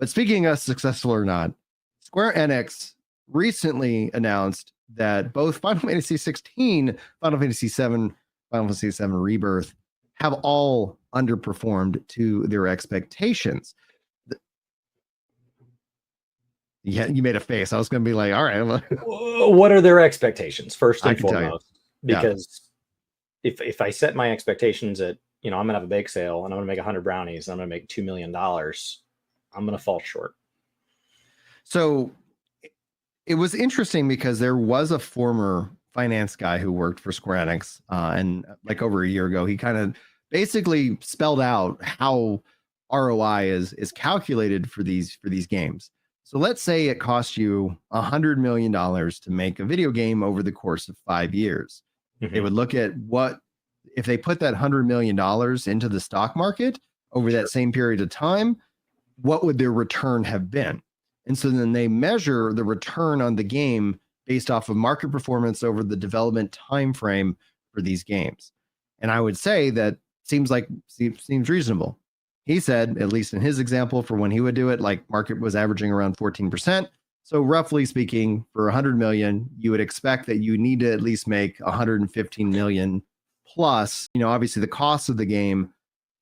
But speaking of successful or not, Square Enix recently announced that both Final Fantasy 16, Final Fantasy 7, Final Fantasy 7 Rebirth have all underperformed to their expectations. Yeah, you made a face. I was going to be like, all right. What are their expectations, first and foremost? Yeah. Because if I set my expectations at, I'm going to have a bake sale and I'm going to make 100 brownies and I'm going to make $2 million, I'm going to fall short. So it was interesting because there was a former finance guy who worked for Square Enix, and like over a year ago, he kind of basically spelled out how ROI is calculated for these games. So let's say it costs you $100 million to make a video game over the course of 5 years. Mm-hmm. They would look at what if they put that $100 million into the stock market over that same period of time, what would their return have been? And so then they measure the return on the game based off of market performance over the development time frame for these games. And I would say that seems reasonable. He said, at least in his example, for when he would do it, like market was averaging around 14%. So roughly speaking, for 100 million, you would expect that you need to at least make 115 million plus, obviously the cost of the game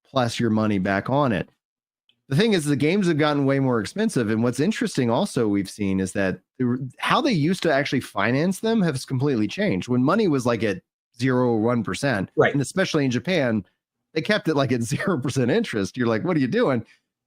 plus your money back on it. The thing is, the games have gotten way more expensive. And what's interesting also we've seen is that how they used to actually finance them has completely changed. When money was like at 0 or 1%, right, and especially in Japan, they kept it like at 0% interest. You're like, what are you doing?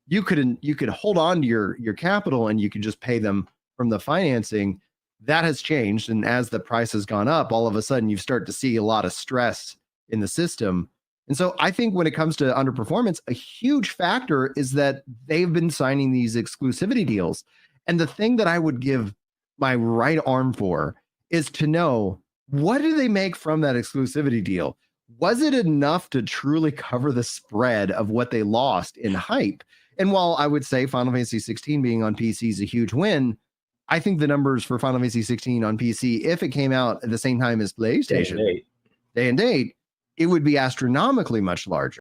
You could hold on to your capital and you could just pay them from the financing. That has changed. And as the price has gone up, all of a sudden you start to see a lot of stress in the system. And so I think when it comes to underperformance, a huge factor is that they've been signing these exclusivity deals. And the thing that I would give my right arm for is to know, what do they make from that exclusivity deal? Was it enough to truly cover the spread of what they lost in hype? And while I would say Final Fantasy 16 being on PC is a huge win, I think the numbers for Final Fantasy 16 on PC, if it came out at the same time as PlayStation, day and date, it would be astronomically much larger.